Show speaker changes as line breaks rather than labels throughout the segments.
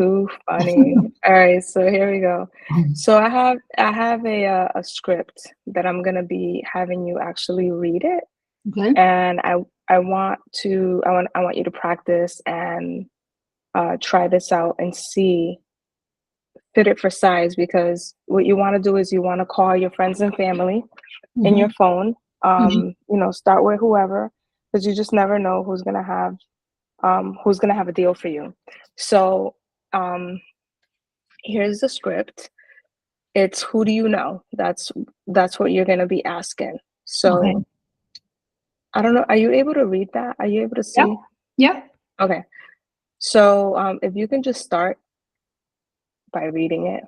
too funny. All right, so here we go. So I have a script that I'm gonna be having you actually read it,
Okay.
and I want you to practice and try this out and see fit it for size, because what you want to do is you want to call your friends and family in your
Mm-hmm.
phone.
Mm-hmm.
Start with whoever, because you just never know who's gonna have a deal for you. So um, here's the script. It's who do you know? That's what you're gonna be asking.
Okay.
So I don't know. Are you able to read that? Are you able to
Yep.
see?
Yep.
Okay. So if you can just start by reading it.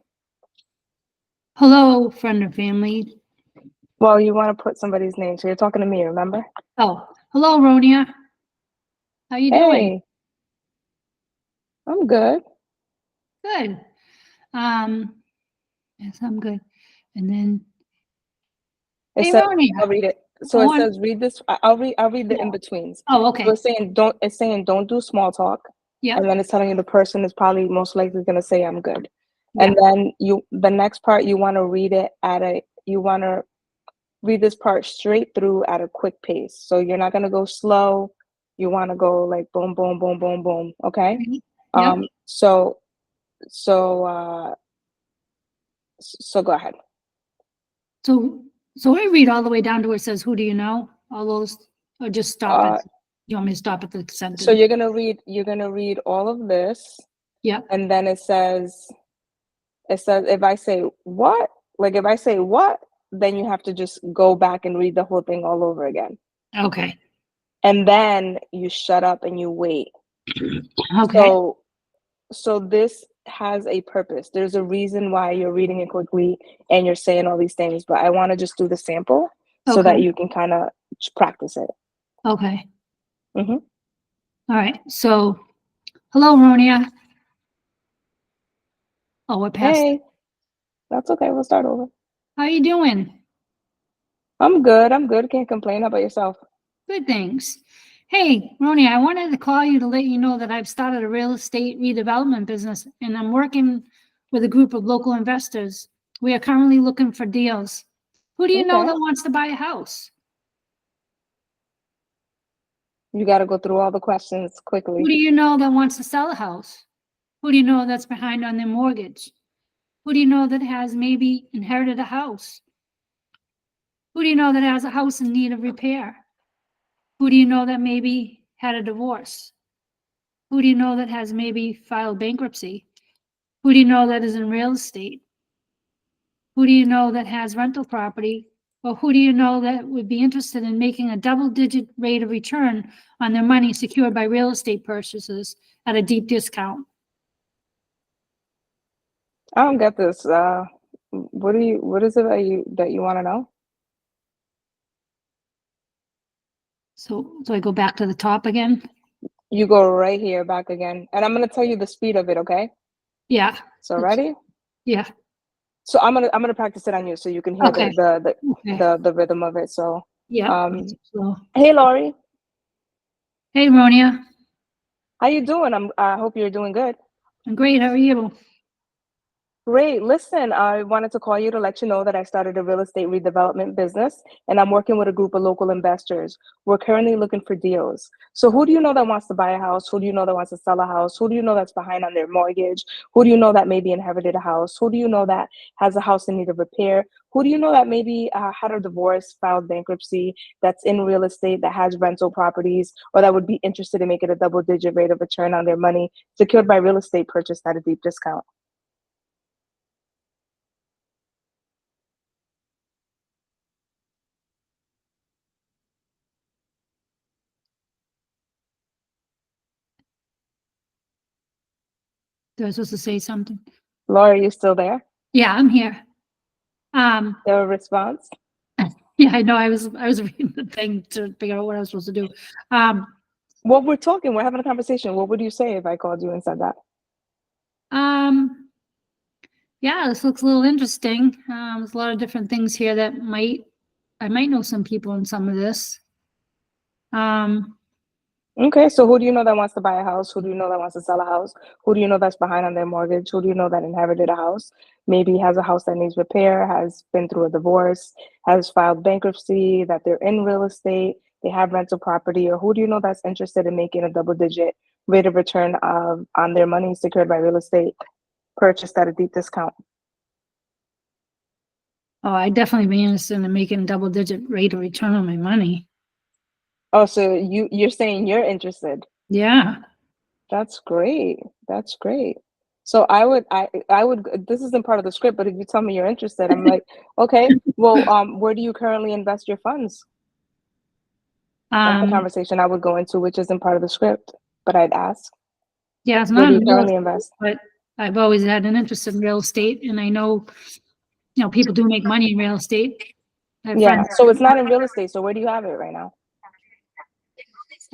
Hello, friend and family.
Well, you want to put somebody's name, so you're talking to me, remember?
Oh, hello, Ronia. How you doing?
Hey, I'm good.
Good. Um, yes, I'm good. And then,
It
hey,
says, I'll
Ronia.
read it. So
Oh,
it says, read this. I'll read the
yeah.
in-betweens.
Oh,
So
okay.
it's saying don't do small talk.
Yep.
And then it's telling you the person is probably most likely going to say I'm good. And
Yep.
then the next part, you want to read this part straight through at a quick pace. So you're not going to go slow. You want to go like boom, boom, boom, boom, boom. Okay.
Mhm. Yep.
Um, so, so, uh, so go ahead.
So, so I read all the way down to where it says, "Who do you know?" All those, or just stop it.
Uh,
You want me to stop at the
so
sentence?
you're gonna read all of this,
Yep.
and then it says if I say what, then you have to just go back and read the whole thing all over again.
Okay.
And then you shut up and you wait.
Okay.
So this has a purpose. There's a reason why you're reading it quickly and you're saying all these things, but I want to just do the sample so that
Okay.
you can kind of practice it.
Okay.
Hmm.
All right. So, hello, Ronia. Oh, we're past it.
Hey, that's okay. We'll start over.
How you doing?
I'm good. I'm good. Can't complain. How about yourself?
Good, thanks. Hey, Ronia, I wanted to call you to let you know that I've started a real estate redevelopment business and I'm working with a group of local investors. We are currently looking for deals. Who do you know
Okay.
that wants to buy a house?
You got to go through all the questions
Who
quickly.
do you know that wants to sell a house? Who do you know that's behind on their mortgage? Who do you know that has maybe inherited a house? Who do you know that has a house in need of repair? Who do you know that maybe had a divorce? Who do you know that has maybe filed bankruptcy? Who do you know that is in real estate? Who do you know that has rental property? Or who do you know that would be interested in making a double-digit rate of return on their money secured by real estate purchases at a deep discount?
I don't get this. What is it that you want to know?
So I go back to the top again.
You go right here back again, and I'm gonna tell you the speed of it. Okay.
Yeah.
So ready?
Yeah.
So I'm gonna practice it on you so you can hear
Okay. Okay.
the rhythm of it. So,
Yeah.
um,
So,
hey Laurie,
hey, Ronia.
how you doing? I hope you're doing good.
I'm great. How are you?
Great. Listen, I wanted to call you to let you know that I started a real estate redevelopment business and I'm working with a group of local investors. We're currently looking for deals. So who do you know that wants to buy a house? Who do you know that wants to sell a house? Who do you know that's behind on their mortgage? Who do you know that maybe inherited a house? Who do you know that has a house in need of repair? Who do you know that maybe had a divorce, filed bankruptcy, that's in real estate, that has rental properties, or that would be interested in making a double-digit rate of return on their money secured by real estate purchased at a deep discount?
Do I supposed to say something?
Laura, you still there?
Yeah, I'm here. Um,
No response?
yeah, I know. I was reading the thing to figure out what I was supposed to do. Um,
Well, we're talking, we're having a conversation. What would you say if I called you and said that?
um, yeah, this looks a little interesting. There's a lot of different things here that I might know some people in some of this. Um,
Okay, so who do you know that wants to buy a house? Who do you know that wants to sell a house? Who do you know that's behind on their mortgage? Who do you know that inherited a house? Maybe has a house that needs repair, has been through a divorce, has filed bankruptcy, that they're in real estate, they have rental property, or who do you know that's interested in making a double-digit rate of return on their money secured by real estate purchased at a deep discount?
Oh, I'd definitely be interested in making double-digit rate of return on my money.
Oh, so you're saying you're interested.
Yeah.
That's great. That's great. So I would this isn't part of the script, but if you tell me you're interested, I'm like, okay, well, where do you currently invest your funds? That's the
Um,
conversation I would go into, which isn't part of the script, but I'd ask,
yeah, it's
where
not
do
in
you
real
currently
estate,
invest?
but I've always had an interest in real estate, and I know, people do make money in real estate. I have
Yeah,
friends.
so it's not in real estate. So where do you have it right now?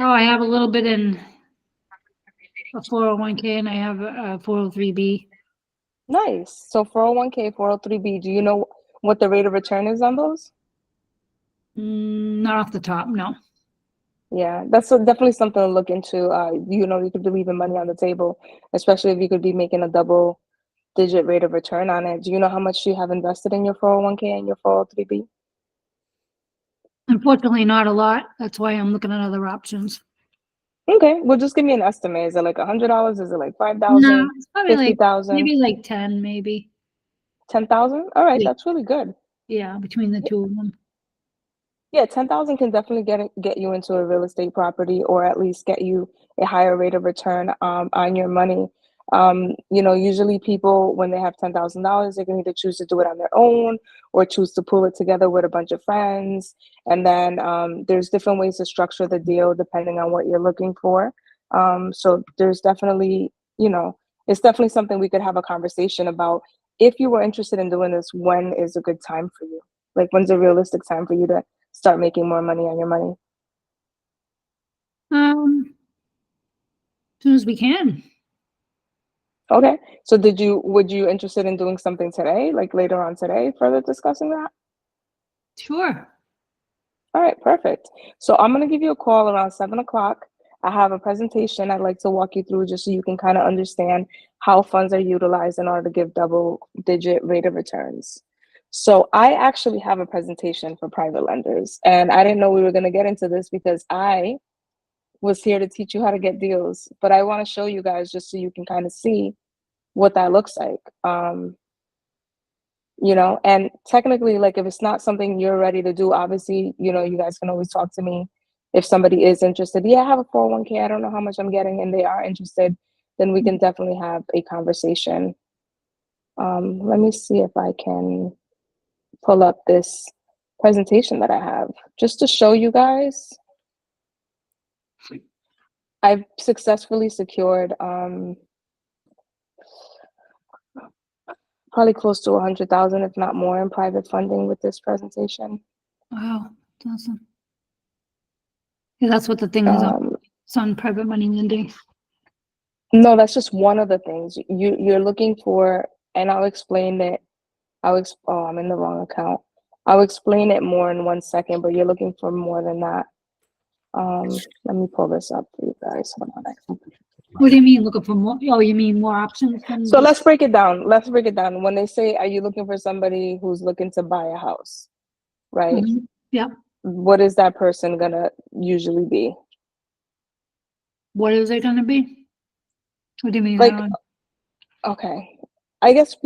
Oh, I have a little bit in a 401k and I have a 403b.
Nice. So 401k, 403b, do you know what the rate of return is on those?
Not off the top, no.
Yeah, that's definitely something to look into. You could be leaving money on the table, especially if you could be making a double-digit rate of return on it. Do you know how much you have invested in your 401k and your 403b?
Unfortunately, not a lot. That's why I'm looking at other options.
Okay, well, just give me an estimate. Is it like $100? Is it like
No,
5,000,
it's probably like
50,000,
maybe like 10, maybe.
10,000? All right,
Yeah,
that's really good.
yeah, between the two of them.
Yeah, 10,000 can definitely get you into a real estate property, or at least get you a higher rate of return on your money. Usually people, when they have $10,000, they can either choose to do it on their own or choose to pull it together with a bunch of friends. And then there's different ways to structure the deal depending on what you're looking for. So there's definitely, it's definitely something we could have a conversation about. If you were interested in doing this, when is a good time for you? Like, when's a realistic time for you to start making more money on your money?
As soon as we can.
Okay. So would you interested in doing something today, like later on today, further discussing that?
Sure.
All right, perfect. So I'm gonna give you a call around 7 o'clock. I have a presentation I'd like to walk you through just so you can kind of understand how funds are utilized in order to give double digit rate of returns. So I actually have a presentation for private lenders, and I didn't know we were gonna get into this because I was here to teach you how to get deals, but I want to show you guys just so you can kind of see what that looks like. And technically, like, if it's not something you're ready to do, obviously, you guys can always talk to me. If somebody is interested, yeah, I have a 401k, I don't know how much I'm getting, and they are interested, then we can definitely have a conversation. Let me see if I can pull up this presentation that I have just to show you guys. I've successfully secured probably close to 100,000, if not more, in private funding with this presentation.
Wow. Awesome. Yeah, that's what the thing is on.
Um,
It's on private money lending.
no, that's just one of the things you're looking for, and I'll explain it. Oh, I'm in the wrong account. I'll explain it more in 1 second, but you're looking for more than that. Let me pull this up for you guys. Hold on.
What do you mean looking for more? Oh, you mean more options than
So
just?
let's break it down. Let's break it down. When they say, "Are you looking for somebody who's looking to buy a house?" Right?
Yeah.
What is that person gonna usually be?
What is it gonna be? What do you mean? I
Like,
don't.
okay. I guess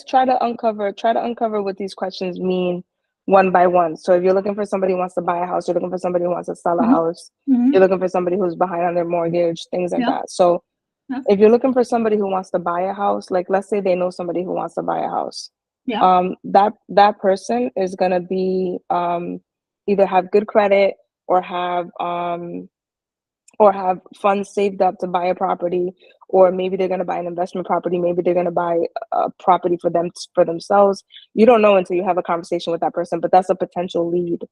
try to uncover what these questions mean one by one. So if you're looking for somebody who wants to buy a house, you're looking for somebody who wants to sell a house, you're looking for somebody who's behind on their mortgage, things like
Yeah.
that. So
Yeah.
if you're looking for somebody who wants to buy a house, like, let's say they know somebody who wants to buy a house,
Yeah.
that person is gonna be either have good credit or have funds saved up to buy a property, or maybe they're going to buy an investment property, maybe they're going to buy a property for themselves. You don't know until you have a conversation with that person, but that's a potential lead.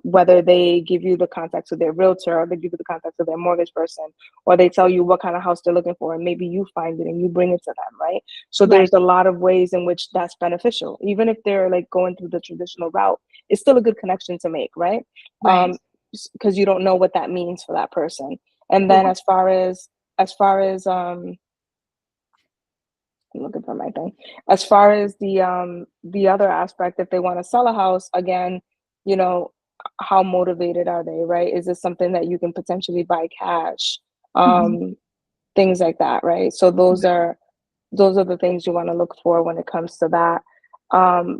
Whether they give you the contacts of their realtor, or they give you the contacts of their mortgage person, or they tell you what kind of house they're looking for, and maybe you find it and you bring it to them, right? So
Right.
there's a lot of ways in which that's beneficial. Even if they're like going through the traditional route, it's still a good connection to make, right?
Right.
because you don't know what that means for that person. And then
Cool.
as far as I'm looking for my thing. As far as the other aspect, if they want to sell a house, again, you know, how motivated are they, right? Is this something that you can potentially buy cash?
Mhm.
Things like that, right? So those are the things you want to look for when it comes to that,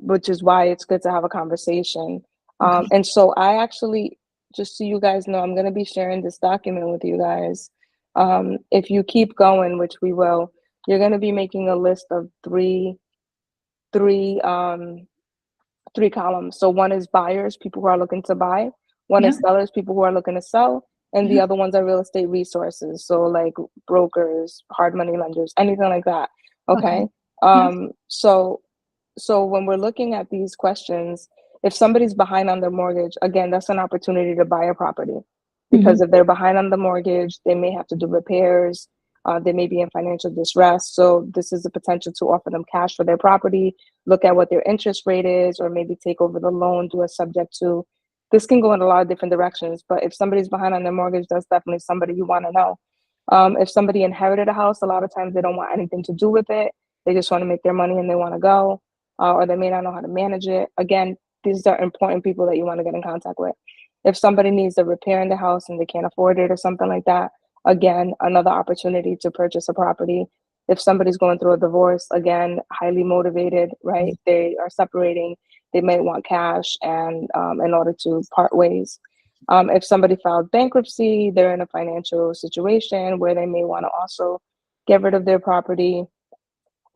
which is why it's good to have a conversation.
Okay.
And so I actually, just so you guys know, I'm going to be sharing this document with you guys. If you keep going, which we will, you're going to be making a list of three three columns. So one is buyers, people who are looking to buy. One
Yeah.
is sellers, people who are looking to sell. And the
Yeah.
other ones are real estate resources. So like brokers, hard money lenders, anything like that.
Okay.
Okay.
Yeah.
So when we're looking at these questions, if somebody's behind on their mortgage, again, that's an opportunity to buy a property. Because
Mhm.
if they're behind on the mortgage, they may have to do repairs. They may be in financial distress. So this is a potential to offer them cash for their property, look at what their interest rate is, or maybe take over the loan, do a subject to. This can go in a lot of different directions, but if somebody's behind on their mortgage, that's definitely somebody you want to know. If somebody inherited a house, a lot of times they don't want anything to do with it. They just want to make their money and they want to go, or they may not know how to manage it. Again, these are important people that you want to get in contact with. If somebody needs a repair in the house and they can't afford it or something like that, again, another opportunity to purchase a property. If somebody's going through a divorce, again, highly motivated, right? They are separating, they might want cash and in order to part ways. If somebody filed bankruptcy, they're in a financial situation where they may want to also get rid of their property.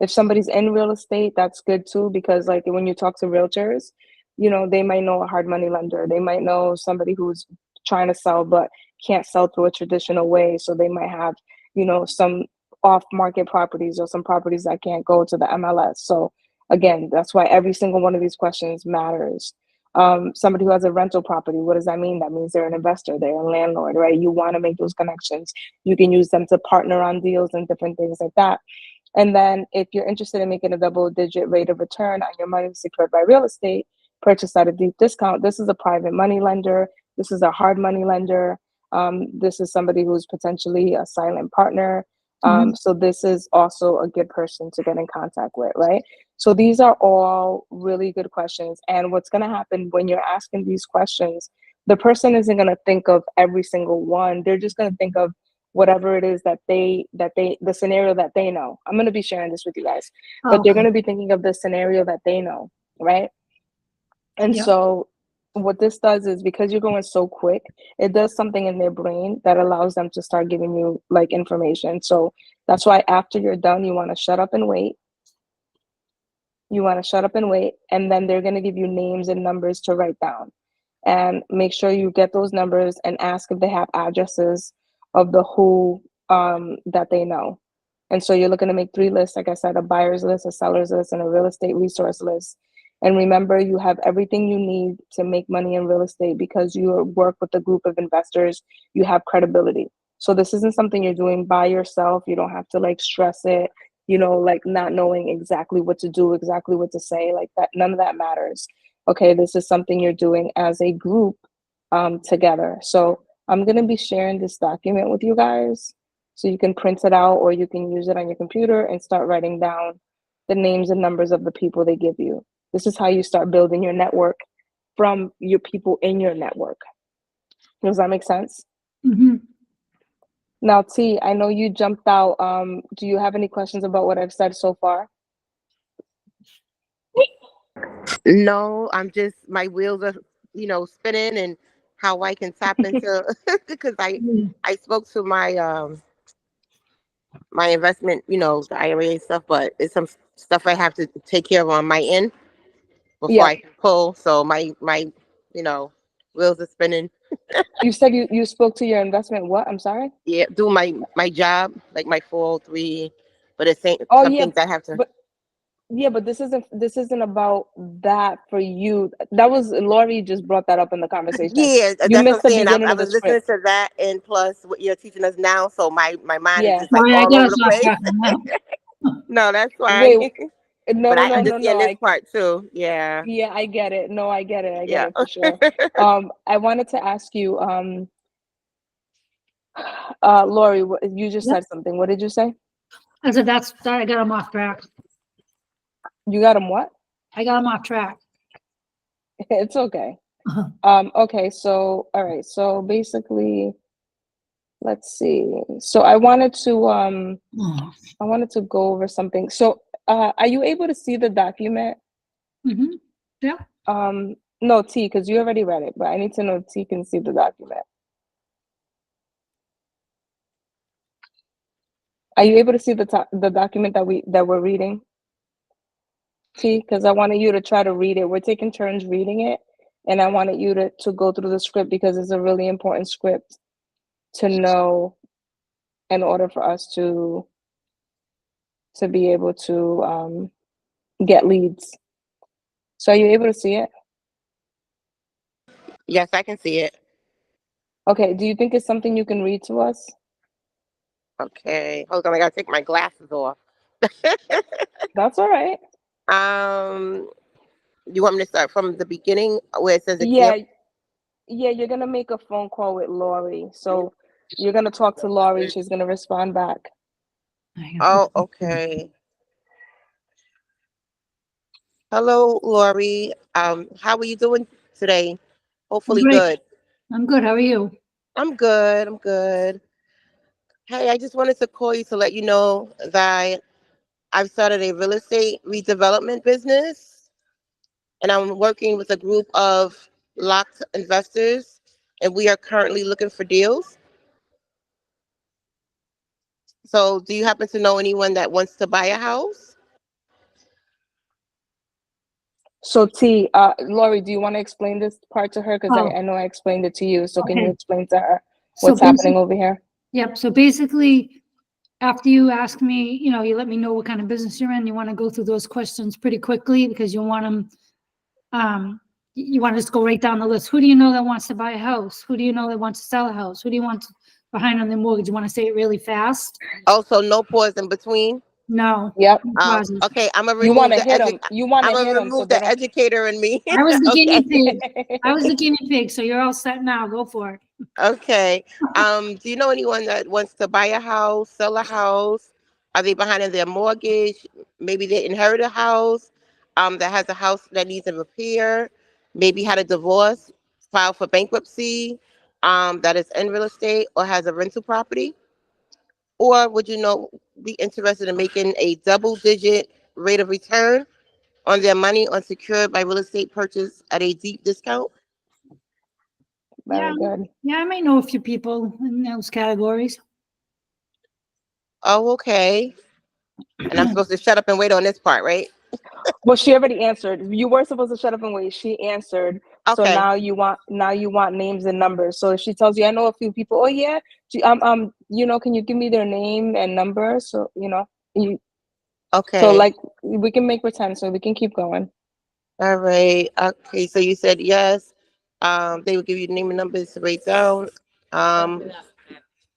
If somebody's in real estate, that's good too, because like when you talk to realtors, they might know a hard money lender. They might know somebody who's trying to sell but can't sell through a traditional way. So they might have, some off market properties or some properties that can't go to the MLS. So again, that's why every single one of these questions matters. Somebody who has a rental property, what does that mean? That means they're an investor, they're a landlord, right? You want to make those connections. You can use them to partner on deals and different things like that. And then if you're interested in making a double digit rate of return on your money secured by real estate, purchase at a deep discount. This is a private money lender. This is a hard money lender. This is somebody who's potentially a silent partner.
Mhm.
So this is also a good person to get in contact with, right? So these are all really good questions. And what's going to happen when you're asking these questions, the person isn't going to think of every single one. They're just going to think of whatever it is that they the scenario that they know. I'm going to be sharing this with you guys, but they're going
Okay.
to be thinking of the scenario that they know, right? And
Yep.
so what this does is, because you're going so quick, it does something in their brain that allows them to start giving you like information. So that's why after you're done, you want to shut up and wait. You want to shut up and wait, and then they're going to give you names and numbers to write down. And make sure you get those numbers and ask if they have addresses of the who that they know. And so you're looking to make three lists, like I said, a buyer's list, a seller's list, and a real estate resource list. And remember, you have everything you need to make money in real estate because you work with a group of investors. You have credibility. So this isn't something you're doing by yourself. You don't have to like stress it, like not knowing exactly what to do, exactly what to say, like that. None of that matters. Okay, this is something you're doing as a group together. So I'm going to be sharing this document with you guys so you can print it out or you can use it on your computer and start writing down the names and numbers of the people they give you. This is how you start building your network from your people in your network. Does that make sense?
Mhm.
Now, T, I know you jumped out. Do you have any questions about what I've said so far?
No, I'm just my wheels are, spinning and how I can tap into because
Yeah.
I spoke to my investment, the IRA stuff, but it's some stuff I have to take care of on my end before
Yeah.
I can pull. So my you know wheels are spinning.
You said you spoke to your investment. What? I'm sorry.
Yeah, do my job like my 403, but it's
Oh
some
yeah,
things I have to.
but yeah, but this isn't about that for you. That was Lori just brought that up in the conversation.
Yeah,
You
that's what
missed
I'm
the
saying.
beginning
I
of the
was listening
script.
to that, and plus what you're teaching us now. So my mind is
Yeah.
just like
Sorry, I
all
gotta
over the
stop
place.
talking now.
No, that's fine.
Wait. No,
But
no,
I
no, no, no.
understand this part too. Yeah.
Yeah, I get it. No, I get it. I get
Yeah.
it for sure. I wanted to ask you, Lori, you just
Yep.
said something. What did you say?
I said, I got him off track.
You got him what?
I got him off track.
It's okay.
Uh-huh.
Okay, so all right, so basically, let's see. So I wanted to go over something. So are you able to see the document?
Mm-hmm. Yeah.
No, T, because you already read it, but I need to know if T can see the document. Are you able to see the document that we're reading? T, because I wanted you to try to read it. We're taking turns reading it, and I wanted you to go through the script because it's a really important script to know in order for us to be able to get leads. So are you able to see it?
Yes, I can see it.
Okay, do you think it's something you can read to us?
Okay. Hold on, I gotta take my glasses off.
That's all right.
um, you want me to start from the beginning where it says
Yeah,
example?
yeah, you're gonna make a phone call with Lori. So you're gonna talk to Lori, she's gonna respond back.
Oh, okay. Hello, Lori. How are you doing today?
I'm
Hopefully
great.
good.
I'm good. How are you?
I'm good. I'm good. Hey, I just wanted to call you to let you know that I've started a real estate redevelopment business, and I'm working with a group of locked investors, and we are currently looking for deals. So, do you happen to know anyone that wants to buy a house?
So T, Lori, do you want to explain this part to her? Because
Oh,
I know I explained it to you. So can you
okay.
explain to her
So
what's happening over here?
yep. So basically, after you ask me, you let me know what kind of business you're in. You want to go through those questions pretty quickly because you want them. You want to just go right down the list. Who do you know that wants to buy a house? Who do you know that wants to sell a house? Who do you want behind on their mortgage? You want to say it really fast?
Also, no pause in between.
No.
Yep.
No
Oh,
pauses.
okay. I'm gonna
You want
remove
to
the
hit them. You want
I'm
to
gonna
hit them so
remove
they
the
don't.
educator in me.
I was the guinea
Okay.
pig. I was the guinea pig, so you're all set now. Go for it.
Okay. Do you know anyone that wants to buy a house, sell a house? Are they behind in their mortgage? Maybe they inherit a house, that has a house that needs a repair, maybe had a divorce, filed for bankruptcy, that is in real estate or has a rental property? Or would you know be interested in making a double digit rate of return on their money on secured by real estate purchase at a deep discount?
Yeah.
Very good.
Yeah, I may know a few people in those categories.
Oh, okay. And I'm supposed to shut up and wait on this part, right?
Well, she already answered. You were supposed to shut up and wait. She answered. So
Okay.
now you want names and numbers. So if she tells you, I know a few people. Oh yeah, can you give me their name and number? So you. So
Okay.
like we can make pretend. So we can keep going.
All right. Okay. So you said yes. They will give you name and numbers to write down. Um,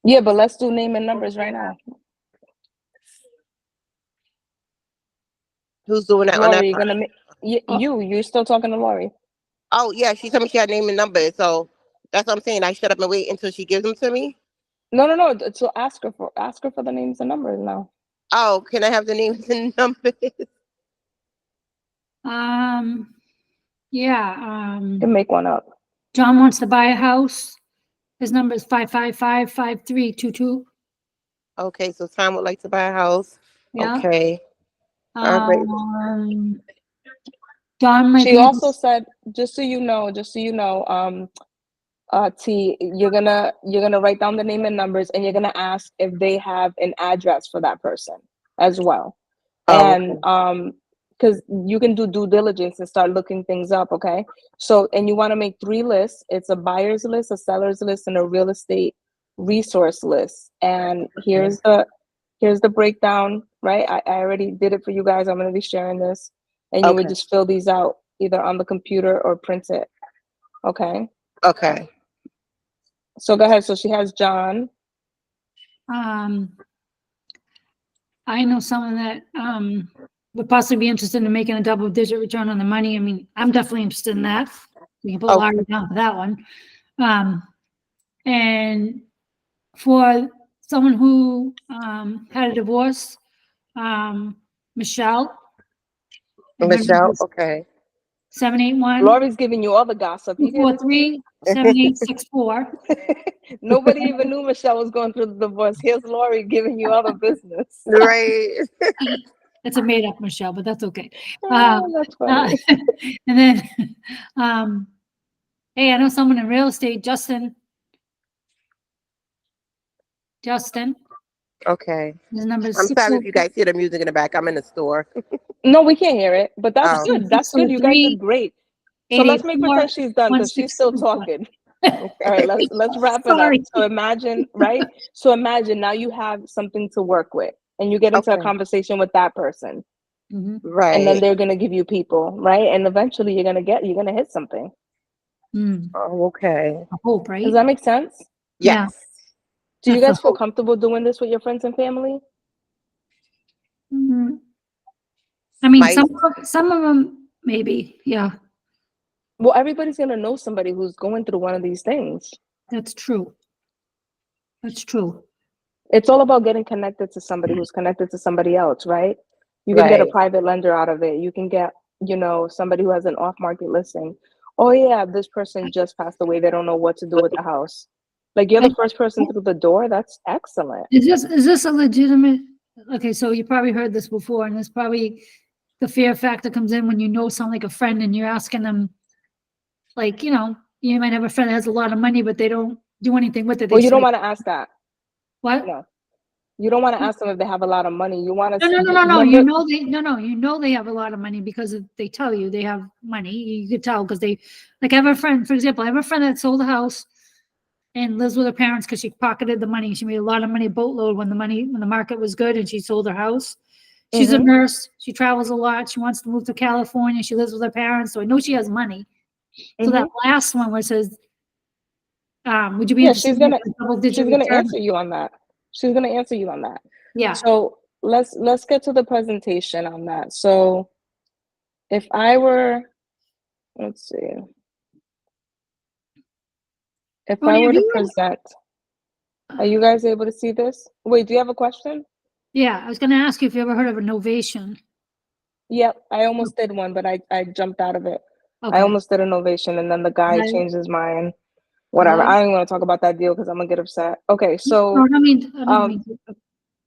Yeah, but let's do name and numbers right now.
who's doing that on that
Lori, you're
part?
gonna make
Oh,
you're still talking to Lori.
Oh yeah, she told me she had name and numbers. So that's what I'm saying. I shut up and wait until she gives them to me.
No, no, no. So ask her for the names and numbers now.
Oh, can I have the names and numbers?
yeah.
You can make one up.
John wants to buy a house. His number is 555-5322.
Okay. So Tom would like to buy a house.
Yeah.
Okay. All right.
John might
She
be.
also said, T, you're gonna write down the name and numbers, and you're gonna ask if they have an address for that person as well.
Oh,
And
okay.
because you can do due diligence and start looking things up, okay? So, and you want to make 3 lists. It's a buyer's list, a seller's list, and a real estate resource list. And here's the breakdown, right? I already did it for you guys. I'm gonna be sharing this, and you would
Okay.
just fill these out either on the computer or print it, okay?
Okay.
So go ahead. So she has John.
I know someone that would possibly be interested in making a double-digit return on the money. I mean, I'm definitely interested in that. We can put
Okay.
Laurie down for that one. And for someone who had a divorce, Michelle. and her
Michelle,
number is
okay.
781
Laurie's giving you all the gossip. You hear this?
243 7864.
Nobody even knew Michelle was going through the divorce. Here's Laurie giving you all the business.
Right.
It's a made-up Michelle, but that's okay.
Oh, that's funny.
And then, hey, I know someone in real estate, Justin.
Okay.
His number is
I'm sorry if you guys hear the music in the back. I'm in the store.
No, we can't hear it, but that's
Oh.
good. That's good. You guys did great. So let's make pretend she's done because she's still talking. All right, let's wrap it up.
Sorry.
So imagine, right? So imagine now you have something to work with, and you get into a
Okay.
conversation with that person,
Mhm.
Right.
and then they're gonna give you people, right? And eventually you're gonna hit something.
Mm,
Oh, okay.
I hope, right?
Does that make sense?
Yeah.
Yes.
Do you
That's
guys
the
feel
hope.
comfortable doing this with your friends and family?
Mhm. I mean,
My
some of them, maybe. Yeah,
Well, everybody's gonna know somebody who's going through one of these things.
that's true. That's true.
It's all about getting connected to somebody who's connected to somebody else, right? You can get a
right.
private lender out of it. You can get, somebody who has an off-market listing. Oh yeah, this person just passed away. They don't know what to do with the house. Like you're the first person through the door. That's excellent.
Is this a legitimate? Okay, so you probably heard this before, and it's probably the fear factor comes in when you know someone like a friend, and you're asking them, like, you might have a friend that has a lot of money, but they don't do anything with it. They
Well, you
just
don't
like,
want to ask that.
what?
No, you don't want to ask them if they have a lot of money. You want
No,
to
no, no, no, no.
remember.
You know they have a lot of money because they tell you they have money. You could tell because they, like, I have a friend, for example, I have a friend that sold a house and lives with her parents because she pocketed the money. She made a lot of money, boatload when the market was good, and she sold her house. She's a nurse. She travels a lot. She wants to move to California. She lives with her parents, so I know she has money. So that last one where it says, would you be
Yeah,
interested in a double-digit
she's gonna
return?
answer you on that. She's gonna answer you on that.
Yeah.
So let's get to the presentation on that. So if I were, let's see, if I were to present, are you guys able to see this? Wait, do you have a question?
Yeah, I was going to ask you if you ever heard of Innovation.
Yep, I almost did one, but I jumped out of it.
Okay.
I almost did Innovation, and then the guy changed his mind. Whatever. I don't want to talk about that deal because I'm gonna get upset. Okay, so
I don't mean to.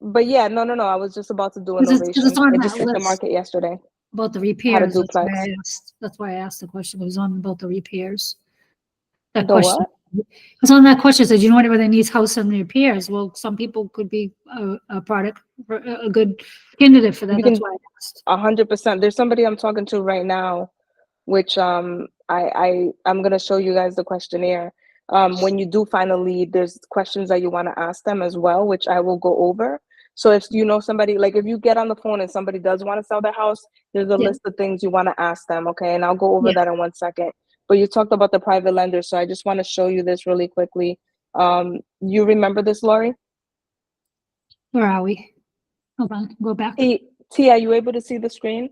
but yeah, no. I was just about to do
Because
Innovation.
it's on
It
that
just hit the
list
market yesterday.
about the
I had a
repairs.
duplex.
That's why I asked the question. It was on about the repairs. That
The
question.
what?
It was on that question. It said, you know what, whether needs house and repairs? Well, some people could be a product, a good candidate for that.
You
That's
can
why I asked.
100%. There's somebody I'm talking to right now, which I'm gonna show you guys the questionnaire. When you do find a lead, there's questions that you want to ask them as well, which I will go over. So if you know somebody, like if you get on the phone and somebody does want to sell their house, there's a list of things you want to ask them, okay? And I'll go over that in 1 second. But you talked about the private lender, so I just want to show you this really quickly. You remember this, Laurie?
Where are we? Hold on, go back.
T, are you able to see the screen?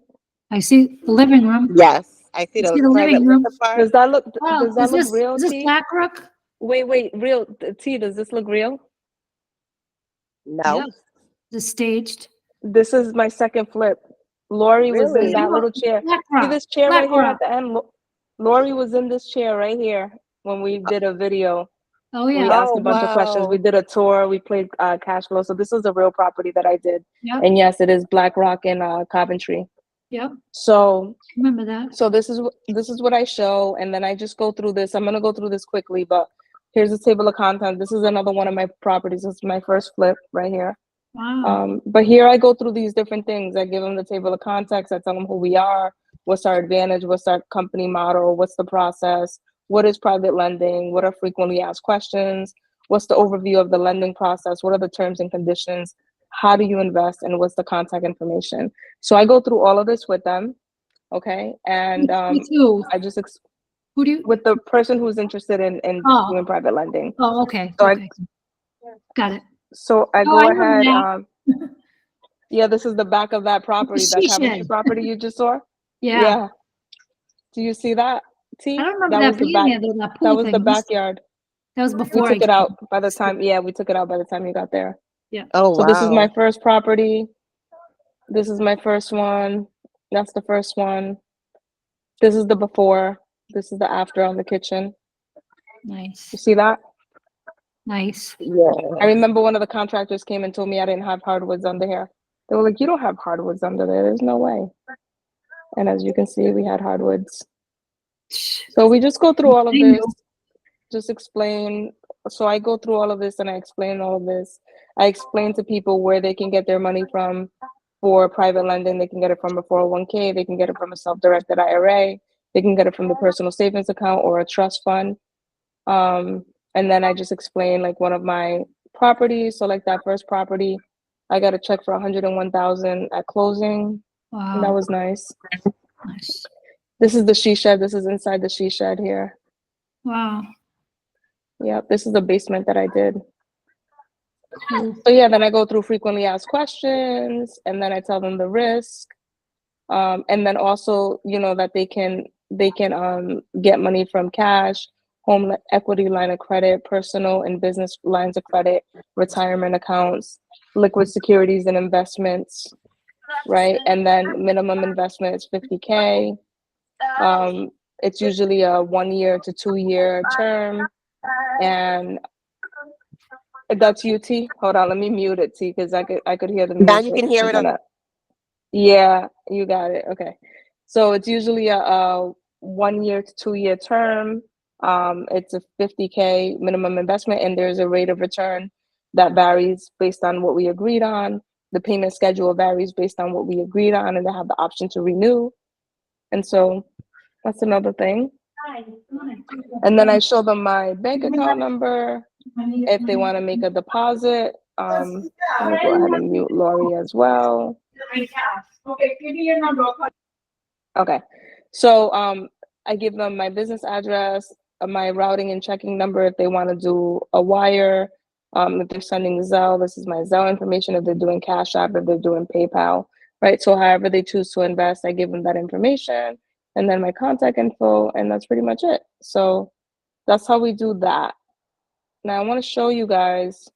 I see the living room.
Yes. I see
I
the
see the
private
living room.
lender part.
Does that look
Oh,
does that look real,
is this
T?
BlackRock?
Wait, real T, does this look real?
No.
Yeah. Is it staged?
This is my second flip. Lori was in
Really?
that little chair. See
BlackRock.
this chair right here at
BlackRock.
the end? Lori was in this chair right here when we did a video.
Oh
We
yeah.
asked a bunch of questions. We did a tour. We played cash flow. So this is a real property that I did.
Yep.
And yes, it is BlackRock in Coventry.
Yep.
So
Remember that.
So this is what I show, and then I just go through this. I'm gonna go through this quickly, but here's a table of contents. This is another one of my properties. This is my first flip right here.
Wow.
But here I go through these different things. I give them the table of contents. I tell them who we are, what's our advantage, what's our company model, what's the process, what is private lending, what are frequently asked questions, what's the overview of the lending process, what are the terms and conditions, how do you invest, and what's the contact information. So I go through all of this with them, okay? And
Me too.
I just
Who do you?
with the person who's interested in doing private lending.
Oh, okay.
So
Okay. Got it.
So I
Oh,
go
I remember
ahead.
that.
Yeah, this is the back of that property, that
she
cabinetry
shed.
property you just saw.
Yeah.
Yeah. Do you see that, T?
I don't remember
That
that
was the
being
back.
there, though, that
That
pool
was the
thing.
backyard.
That was
We
before I
took it
came.
out by the time. Yeah, we took it out by the time you got there.
Yeah.
Oh,
So this is my
wow.
first property. This is my first one. That's the first one. This is the before. This is the after on the kitchen.
Nice.
You see that?
Nice.
Yeah.
I remember one of the contractors came and told me I didn't have hardwoods under here. They were like, "You don't have hardwoods under there. There's no way." And as you can see, we had hardwoods. So we just go through all of this, just explain. So I go through all of this and I explain all of this. I explain to people where they can get their money from for private lending. They can get it from a 401k. They can get it from a self-directed IRA. They can get it from the personal savings account or a trust fund. And then I just explain like one of my properties. So like that first property, I got a check for 101,000 at closing. And that
Wow.
was nice.
Nice.
This is the she shed. This is inside the she shed here.
Wow.
Yep, this is the basement that I did.
Cool.
So yeah, then I go through frequently asked questions, and then I tell them the risk, and then also that they can get money from cash, home equity line of credit, personal and business lines of credit, retirement accounts, liquid securities and investments, right? And then minimum investment is 50K. It's usually a 1 year to 2 year term, and that's UT. Hold on, let me mute it, T, because I could hear the
Now
music.
you can hear
I'm
it on.
gonna. Yeah, you got it. Okay, so it's usually a 1 year to 2 year term. It's a 50K minimum investment, and there's a rate of return that varies based on what we agreed on. The payment schedule varies based on what we agreed on, and they have the option to renew. And so that's another thing. And then I show them my bank account number if they want to make a deposit. Let me go ahead and mute Lori as well. Okay, so I give them my business address, my routing and checking number if they want to do a wire. If they're sending Zelle, this is my Zelle information. If they're doing Cash App, if they're doing PayPal, right? So however they choose to invest, I give them that information, and then my contact info, and that's pretty much it. So that's how we do that. Now I want to show you guys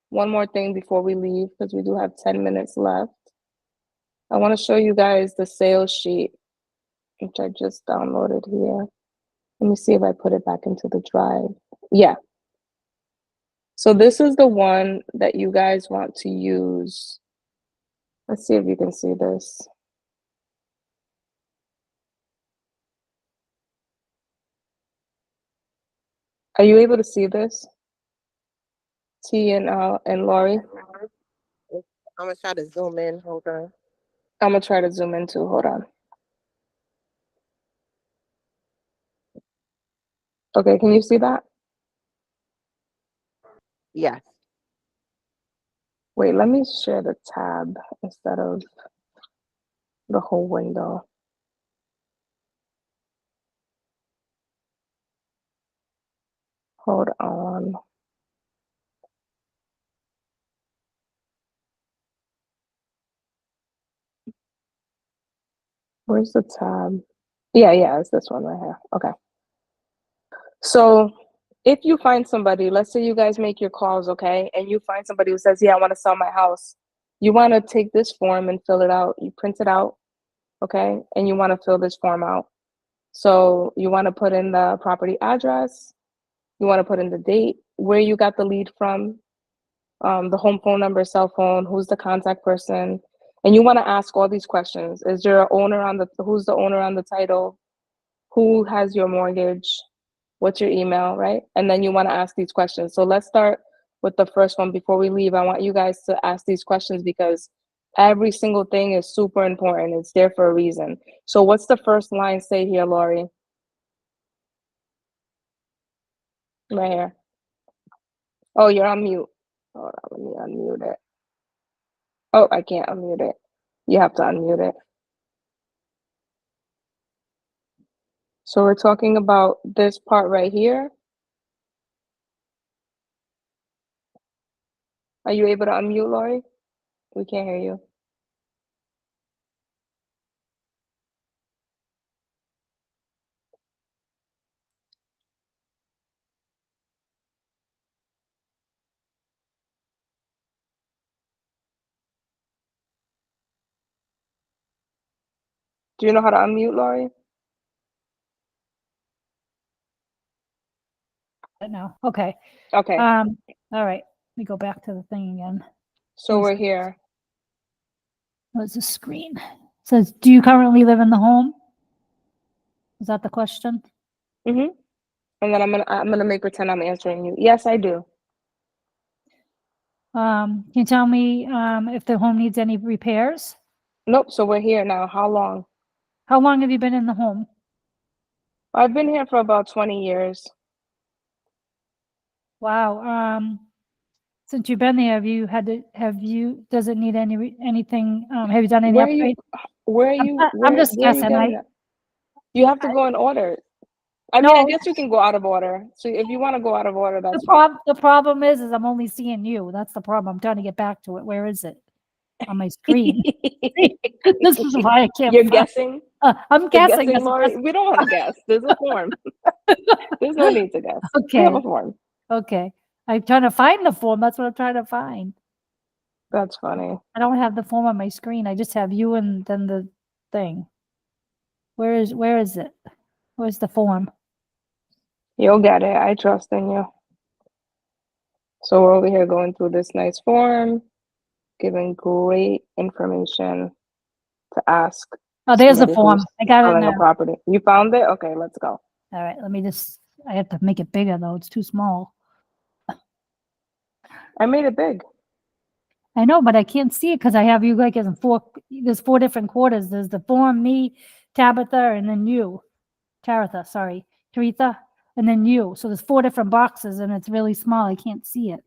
one more thing before we leave, because we do have 10 minutes left. I want to show you guys the sales sheet, which I just downloaded here. Let me see if I put it back into the drive. Yeah. So this is the one that you guys want to use. Let's see if you can see this. Are you able to see this? T and Lori?
I'm gonna try to zoom in. Hold on.
I'm gonna try to zoom in too. Hold on. Okay, can you see that?
Yes.
Wait, let me share the tab instead of the whole window. Hold on. Where's the tab? Yeah, it's this one right here. Okay. So if you find somebody, let's say you guys make your calls, okay, and you find somebody who says, yeah, I want to sell my house. You want to take this form and fill it out. You print it out, okay, and you want to fill this form out. So you want to put in the property address. You want to put in the date, where you got the lead from, the home phone number, cell phone, who's the contact person. And you want to ask all these questions. Is there an owner who's the owner on the title? Who has your mortgage? What's your email, right? And then you want to ask these questions. So let's start with the first one before we leave. I want you guys to ask these questions because every single thing is super important. It's there for a reason. So what's the first line say here, Lori? Right here. Oh, you're on mute. Hold on, let me unmute it. Oh, I can't unmute it. You have to unmute it. So we're talking about this part right here. Are you able to unmute, Lori? We can't hear you. Do you know how to unmute, Lori?
No. Okay.
Okay,
All right. Let me go back to the thing again.
so we're here.
What's the screen? It says, do you currently live in the home? Is that the question?
And then I'm gonna make pretend I'm answering you. Yes, I do.
Can you tell me if the home needs any repairs?
Nope. So we're here now. How long?
How long have you been in the home?
I've been here for about 20 years.
Wow. Since you've been there, does it need anything? Have you done any
Where are you?
upgrades?
Where are you?
I'm just
Where are you
guessing.
getting that? You have to go in order. I mean, I
No,
guess you can go out of order. So if you want to go out of order, that's fine.
the problem is I'm only seeing you. That's the problem. I'm trying to get back to it. Where is it on my screen? This is why I can't.
You're guessing.
I'm
You're
guessing.
guessing, Lori. We don't want to guess. There's a form. There's no need to guess. We have
Okay.
a form.
Okay. I'm trying to find the form. That's what I'm trying to find.
That's funny.
I don't have the form on my screen. I just have you and then the thing. Where is it? Where's the form?
You'll get it. I trust in you. So we're over here going through this nice form, giving great information to ask
Oh, there's the
somebody
form.
who's
I got it
selling a
now.
property. You found it? Okay, let's go.
All right. I have to make it bigger though. It's too small.
I made it big.
I know, but I can't see it because I have you like as there's 4 different quarters. There's the form, me, Tabitha, and then you. Taritha, sorry. Taritha, and then you. So there's 4 different boxes and it's really small. I can't see it.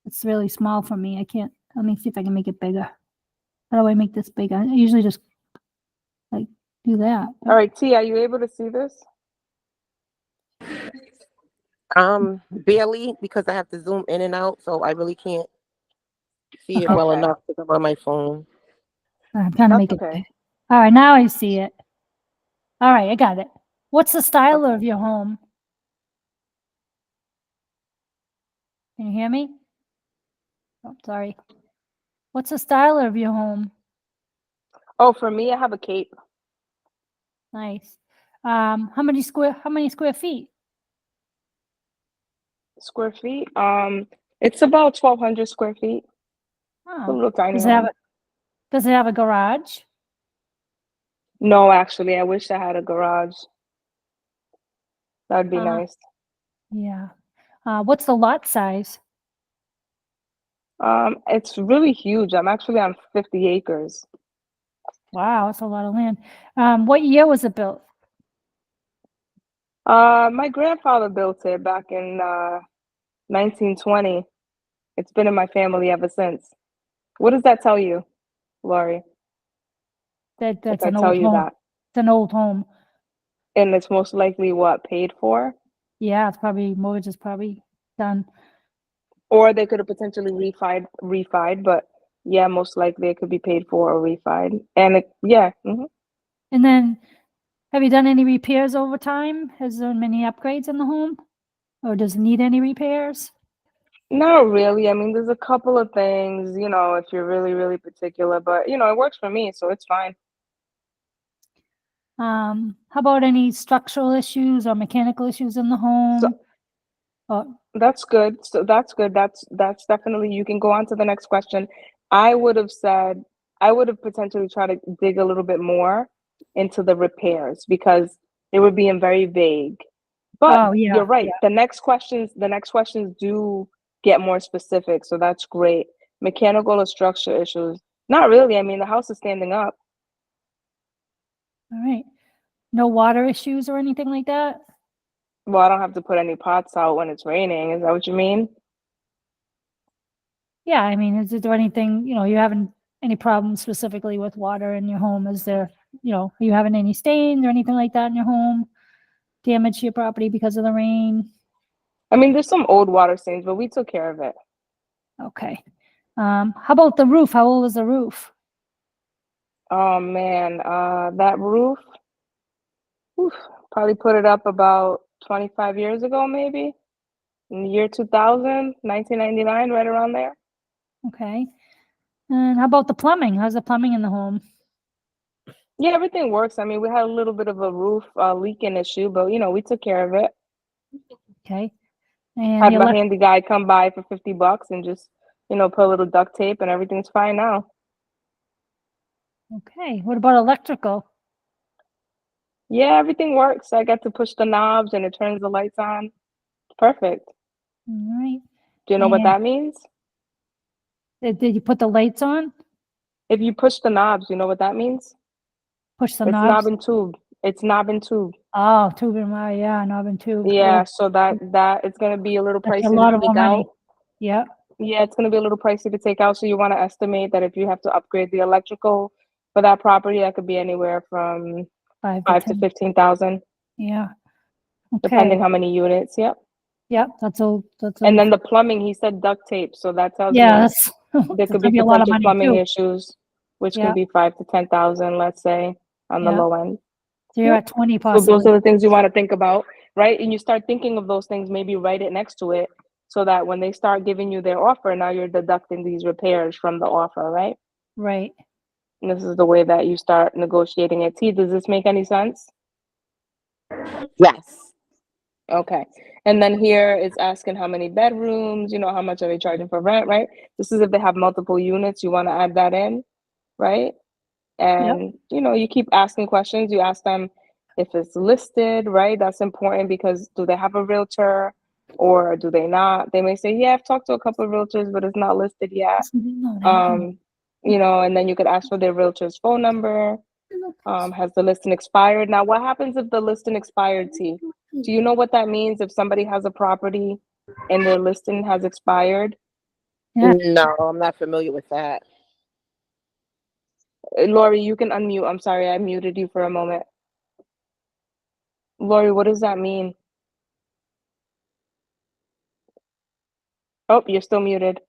It's really small for me. I can't. Let me see if I can make it bigger. How do I make this bigger? I usually just like do that.
All right, T, are you able to see this?
Barely, because I have to zoom in and out, so I really can't see it
Okay.
well enough because I'm on my phone.
I'm trying to
That's
make it
okay.
big. All right, now I see it. All right, I got it. What's the style
Okay.
of your home? Can you hear me? Oh, sorry. What's the style of your home?
Oh, for me, I have a cape.
Nice. How many square feet?
Square feet. It's about 1,200 square feet. A
Oh,
little tiny
does it have
home.
does it have a garage?
No, actually, I wish I had a garage. That'd be
Uh,
nice.
yeah. What's the lot size?
It's really huge. I'm actually on 50 acres.
Wow, that's a lot of land. What year was it built?
My grandfather built it back in 1920. It's been in my family ever since. What does that tell you, Lori? If
That's
I
an
tell
old
you
home.
that?
It's an old home.
And it's most likely what, paid for?
Yeah, it's probably mortgage is probably done.
Or they could have potentially refied, but yeah, most likely it could be paid for or refied. And
And then, have you done any repairs over time? Has there been any upgrades in the home, or does it need any repairs?
not really. I mean, there's a couple of things, if you're really, really particular, but it works for me, so it's fine.
How about any structural issues or mechanical issues in the
So
home? Or,
that's good. So that's good. That's definitely, you can go on to the next question. I would have potentially tried to dig a little bit more into the repairs because they were being very vague. But
oh yeah,
you're right.
yeah.
The next questions do get more specific, so that's great. Mechanical or structure issues? Not really. I mean, the house is standing up.
All right. No water issues or anything like that?
Well, I don't have to put any pots out when it's raining. Is that what you mean?
Yeah, I mean, is there anything, you having any problems specifically with water in your home? Is there, are you having any stains or anything like that in your home? Damage to your property because of the rain?
I mean, there's some old water stains, but we took care of it.
Okay. How about the roof? How old is the roof?
Oh man, that roof, oof, probably put it up about 25 years ago, maybe in the year 2000, 1999, right around there.
Okay. And how about the plumbing? How's the plumbing in the home?
Yeah, everything works. I mean, we had a little bit of a roof leaking issue, but we took care of it.
Okay. And
Had
the
my
elect,
handy guy come by for $50 and just, put a little duct tape and everything's fine now.
okay. What about electrical?
Yeah, everything works. I got to push the knobs and it turns the lights on. Perfect.
All right.
Do you know what
And
that means?
did you put the lights on?
If you push the knobs, you know what that means?
Push the
It's knob
knobs?
and tube. It's knob and tube.
Oh, tube and wire, yeah, knob and tube.
Yeah, so that it's gonna be a little
That's a
pricey to
lot of more
take
money.
out.
Yeah,
Yeah, it's gonna be a little pricey to take out. So you want to estimate that if you have to upgrade the electrical for that property, that could be anywhere from
5 to
5 to
10.
15,000,
Yeah.
depending
Okay.
how many units. Yep.
Yep. That's
And
a,
then the plumbing, he said duct tape, so that tells
yeah,
me
that's,
there
that's
could be
gonna be a lot of
potential
money
plumbing
too.
issues, which can
Yeah.
be 5 to 10,000, let's say, on the
Yeah.
low end.
So you're
Yep.
at 20
So those
possibly.
are the things you want to think about, right? And you start thinking of those things, maybe write it next to it so that when they start giving you their offer, now you're deducting these repairs from the offer, right?
Right.
And this is the way that you start negotiating it. T, does this make any sense?
Yes.
Okay. And then here it's asking how many bedrooms, how much are they charging for rent, right? This is if they have multiple units, you want to add that in, right?
Yep.
And you keep asking questions. You ask them if it's listed, right? That's important because do they have a realtor or do they not? They may say, yeah, I've talked to a couple of realtors, but it's not listed yet.
No, they haven't.
um and then you could ask for their realtor's phone number. Has the listing expired? Now what happens if the listing expired? T, do you know what that means if somebody has a property and their listing has expired?
Yeah.
No, I'm not familiar with that.
Lori, you can unmute. I'm sorry, I muted you for a moment. Lori, what does that mean? Oh, you're still muted.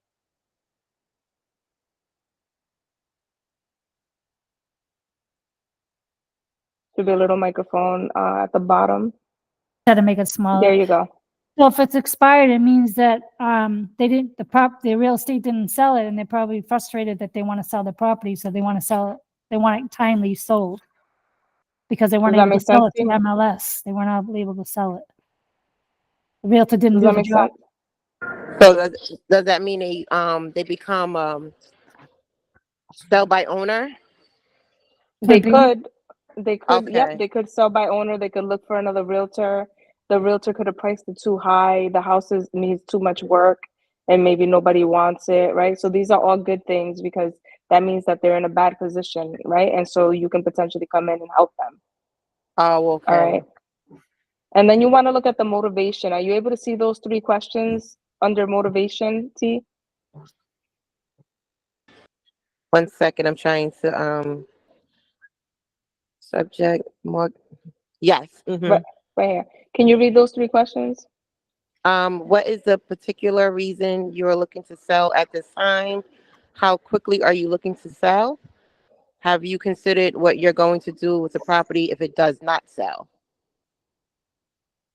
Should be a little microphone at the bottom.
Had to make it smaller.
There you go.
Well, if it's expired, it means that they didn't the real estate didn't sell it, and they're probably frustrated that they want to sell the property, so they want to sell it. They want it timely sold because they weren't
Does that
able to
make
sell
sense
it
to
through
you?
MLS. They weren't able to sell it. The realtor didn't
Does
do
that
the
make
job.
sense?
So does that mean they become sell by owner?
They
Pimping.
could. Yep,
Okay.
they could sell by owner. They could look for another realtor. The realtor could have priced it too high. The house needs too much work and maybe nobody wants it, right? So these are all good things because that means that they're in a bad position, right? And so you can potentially come in and help them.
Oh,
All
okay.
right. And then you want to look at the motivation. Are you able to see those 3 questions under motivation, T?
1 second. I'm trying to subject more. Yes.
Right, right here. Can you read those 3 questions?
What is the particular reason you're looking to sell at this time? How quickly are you looking to sell? Have you considered what you're going to do with the property if it does not sell?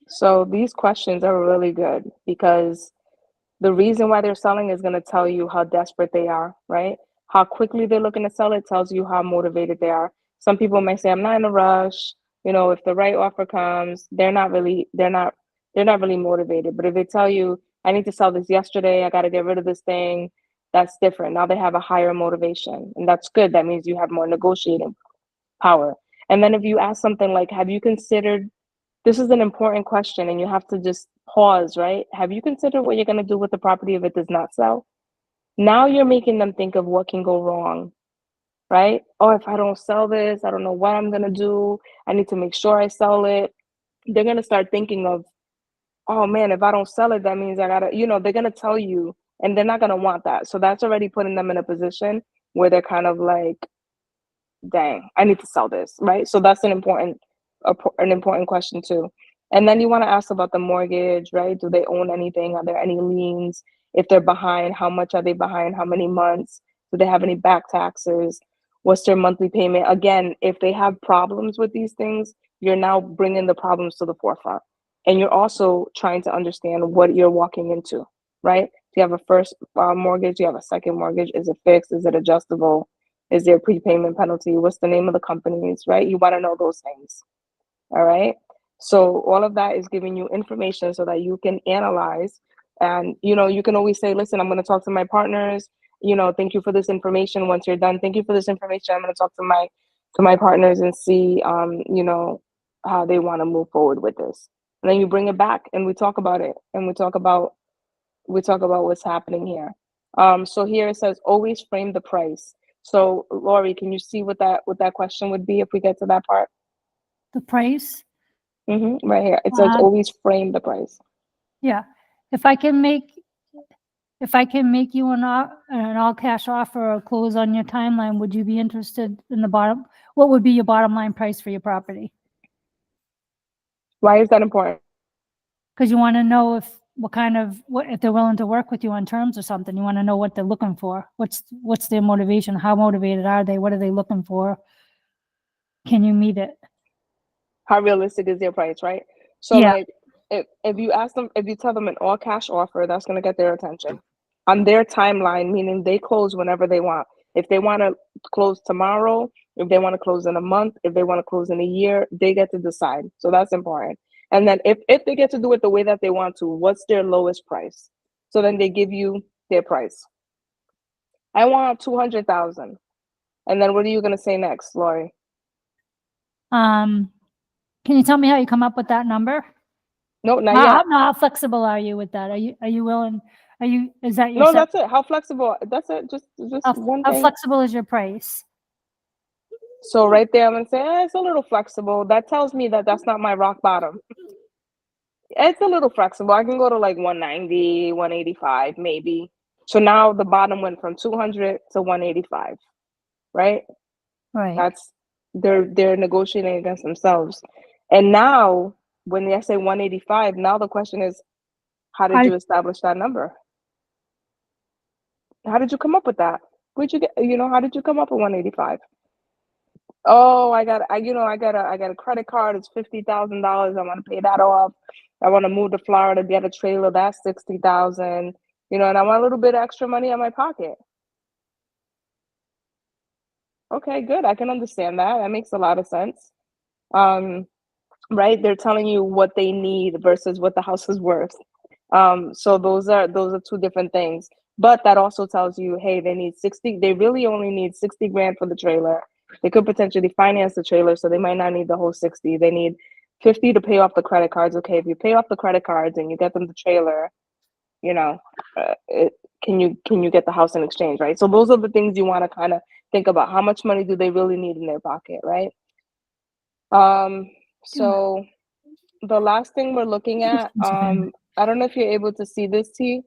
So these questions are really good because the reason why they're selling is going to tell you how desperate they are, right? How quickly they're looking to sell it tells you how motivated they are. Some people may say, I'm not in a rush. If the right offer comes, they're not really motivated. But if they tell you, I need to sell this yesterday, I got to get rid of this thing, that's different. Now they have a higher motivation, and that's good. That means you have more negotiating power. And then if you ask something like, have you considered, this is an important question and you have to just pause, right? Have you considered what you're going to do with the property if it does not sell? Now you're making them think of what can go wrong, right? Oh, if I don't sell this, I don't know what I'm going to do. I need to make sure I sell it. They're going to start thinking of, oh man, if I don't sell it, that means I got to, they're going to tell you and they're not going to want that. So that's already putting them in a position where they're kind of like, dang, I need to sell this, right? So that's an important question too. And then you want to ask about the mortgage, right? Do they own anything? Are there any liens? If they're behind, how much are they behind? How many months? Do they have any back taxes? What's their monthly payment? Again, if they have problems with these things, you're now bringing the problems to the forefront. And you're also trying to understand what you're walking into, right? Do you have a first mortgage? Do you have a second mortgage? Is it fixed? Is it adjustable? Is there a prepayment penalty? What's the name of the companies, right? You want to know those things. All right. So all of that is giving you information so that you can analyze. And, you can always say, listen, I'm going to talk to my partners. Thank you for this information. Once you're done, thank you for this information. I'm going to talk to my partners and see, how they want to move forward with this. And then you bring it back and we talk about it, and we talk about what's happening here. So here it says always frame the price. So Lori, can you see what that question would be if we get to that part?
The price?
Right here. It says always frame the price.
Yeah. If I can make you an all cash offer or close on your timeline, would you be interested in what would be your bottom line price for your property?
Why is that important?
Because you want to know if they're willing to work with you on terms or something. You want to know what they're looking for. What's their motivation? How motivated are they? What are they looking for? Can you meet it?
How realistic is their price, right? So
Yeah.
like if you tell them an all cash offer, that's gonna get their attention. On their timeline, meaning they close whenever they want. If they want to close tomorrow, if they want to close in a month, if they want to close in a year, they get to decide. So that's important. And then if they get to do it the way that they want to, what's their lowest price? So then they give you their price. I want 200,000. And then what are you gonna say next, Lori?
Can you tell me how you come up with that number?
No, not yet.
How flexible are you with that? Are you willing? Is that your
No, that's it. How flexible? That's it. Just one
how
thing.
flexible is your price?
So right there, I'm gonna say it's a little flexible. That tells me that that's not my rock bottom. It's a little flexible. I can go to like 190, 185, maybe. So now the bottom went from 200 to 185, right?
Right.
That's they're negotiating against themselves. And now when they say 185, now the question is, how did you establish that number? How did you come up with that? Where'd you get, how did you come up with 185? Oh, I got a credit card. It's $50,000. I want to pay that off. I want to move to Florida, get a trailer. That's 60,000. And I want a little bit of extra money in my pocket. Okay, good. I can understand that. That makes a lot of sense. Right? They're telling you what they need versus what the house is worth. So those are two different things. But that also tells you, hey, they really only need 60 grand for the trailer. They could potentially finance the trailer, so they might not need the whole 60. They need 50 to pay off the credit cards. Okay, if you pay off the credit cards and you get them the trailer, can you get the house in exchange, right? So those are the things you want to kind of think about. How much money do they really need in their pocket, right? So the last thing we're looking at, I don't know if you're able to see this, T,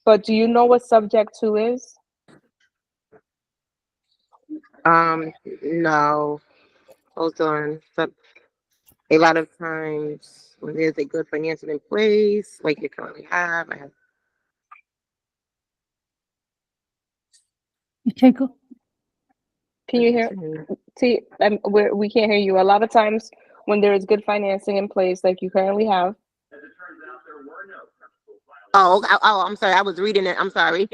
but do you know what subject 2 is?
No. Hold on. So a lot of times when there's a good financial in place, like you currently have, I have.
Can you hear? T, we can't hear you. A lot of times when there is good financing in place, like you currently have.
Oh, I'm sorry. I was reading it. I'm sorry.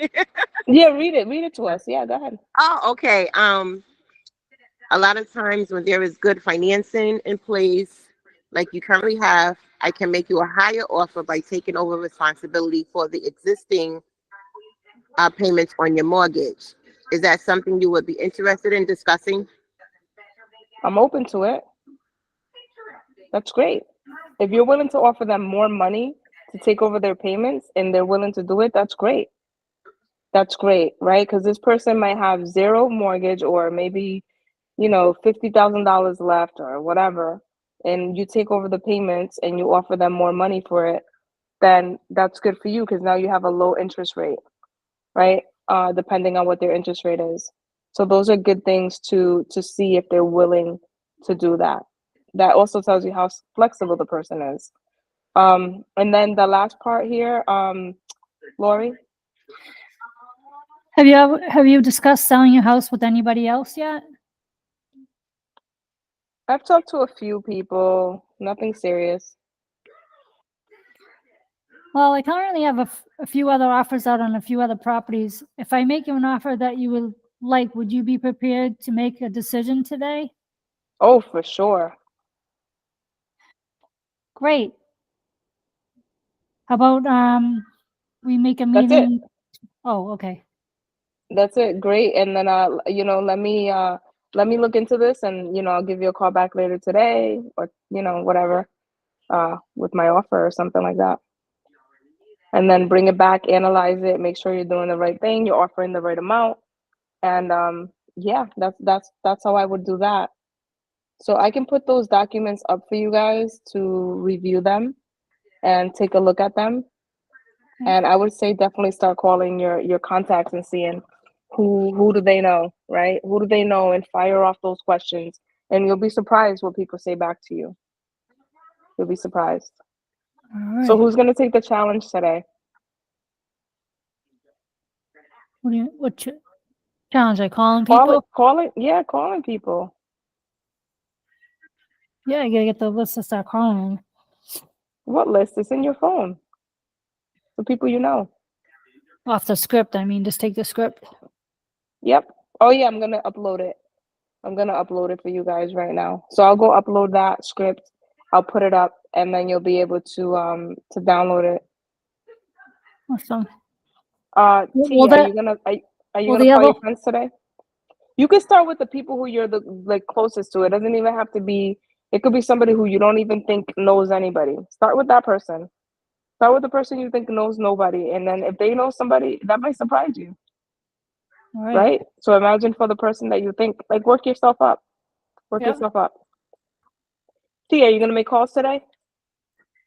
Yeah, read it to us. Yeah, go ahead.
Oh, okay. A lot of times when there is good financing in place, like you currently have, I can make you a higher offer by taking over responsibility for the existing payments on your mortgage. Is that something you would be interested in discussing?
I'm open to it. That's great. If you're willing to offer them more money to take over their payments and they're willing to do it, that's great. That's great, right? Because this person might have zero mortgage or maybe, $50,000 left or whatever, and you take over the payments and you offer them more money for it, then that's good for you because now you have a low interest rate, right? Depending on what their interest rate is. So those are good things to see if they're willing to do that. That also tells you how flexible the person is. And then the last part here, Lori.
Have you discussed selling your house with anybody else yet?
I've talked to a few people, nothing serious.
Well, I currently have a few other offers out on a few other properties. If I make you an offer that you would like, would you be prepared to make a decision today?
Oh, for sure.
Great. How about we make a
That's it.
meeting? Oh, okay.
That's it. Great. And then let me look into this, and I'll give you a call back later today, or whatever, with my offer or something like that. And then bring it back, analyze it, make sure you're doing the right thing, you're offering the right amount. And yeah, that's how I would do that. So I can put those documents up for you guys to review them and take a look at them. And I would say definitely start calling your contacts and seeing who do they know, right? Who do they know, and fire off those questions. And you'll be surprised what people say back to you. You'll be surprised.
All
So
right.
who's gonna take the challenge today?
What challenge? I calling people?
Yeah, calling people.
Yeah, I gotta get the list and start calling.
What list is in your phone? The people you know.
Off the script, I mean, just take the script.
Yep. Oh yeah, I'm gonna upload it. I'm gonna upload it for you guys right now. So I'll go upload that script. I'll put it up, and then you'll be able to download it.
Awesome.
T,
Will that,
are you
will
gonna
the
call
other,
your friends today? You can start with the people who you're the like closest to. It doesn't even have to be. It could be somebody who you don't even think knows anybody. Start with that person. Start with the person you think knows nobody, and then if they know somebody, that might surprise you,
all right.
right? So imagine for the person that you think, like, work yourself up. Work
Yep.
yourself up. T, are you gonna make calls today?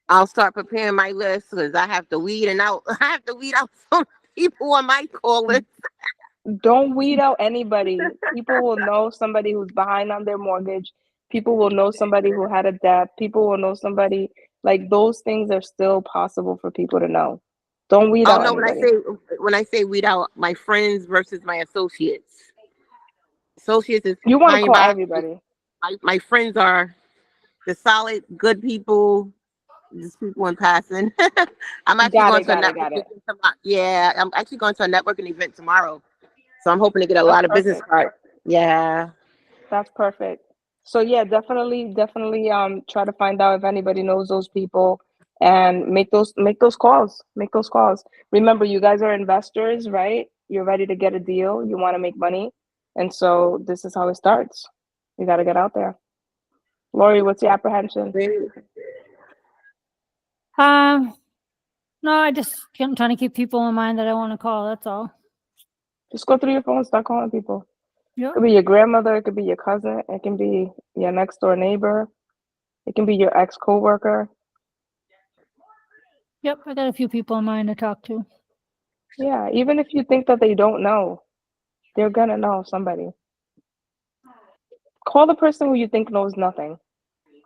I'll start preparing my list because I have to weed and out. I have to weed out some people on my call list.
Don't weed out anybody. People will know somebody who's behind on their mortgage. People will know somebody who had a debt. People will know somebody. Like, those things are still possible for people to know. Don't weed
Oh
out
no,
anybody.
when I say weed out, my friends versus my associates. Associates is
You want to
high and
call
by.
everybody.
My friends are the solid, good people, just people in passing. I'm actually
Got
going
it,
to a
got it, got
networking
it.
event tomorrow. Yeah, I'm actually going to a networking event tomorrow. So I'm hoping to get a
That's
lot of business
perfect.
cards. Yeah.
That's perfect. So yeah, definitely try to find out if anybody knows those people, and make those calls. Make those calls. Remember, you guys are investors, right? You're ready to get a deal. You want to make money. And so this is how it starts. You got to get out there. Lori, what's your apprehension?
No, I'm trying to keep people in mind that I want to call. That's all.
Just go through your phone, start calling people. It
Yep.
could be your grandmother, it could be your cousin, it can be your next door neighbor, it can be your ex coworker.
Yep. I got a few people in mind to talk to.
Yeah, even if you think that they don't know, they're gonna know somebody. Call the person who you think knows nothing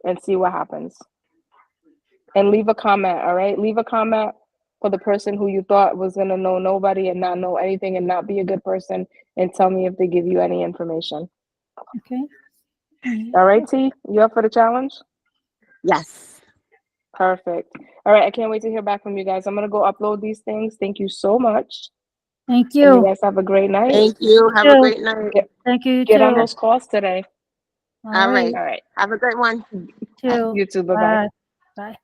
and see what happens. And leave a comment, all right? Leave a comment for the person who you thought was gonna know nobody and not know anything and not be a good person, and tell me if they give you any information.
Okay.
All right, T? You up for the challenge?
Yes.
Perfect. All right, I can't wait to hear back from you guys. I'm gonna go upload these things. Thank you so much.
Thank
And you
you.
guys have a great night.
Thank you.
You
Have a
too.
great night.
Get,
Thank you, you
get on
too.
those calls today.
All
All
right.
right.
All right.
Have a great one.
Too.
You too. Bye bye.
Bye. Bye.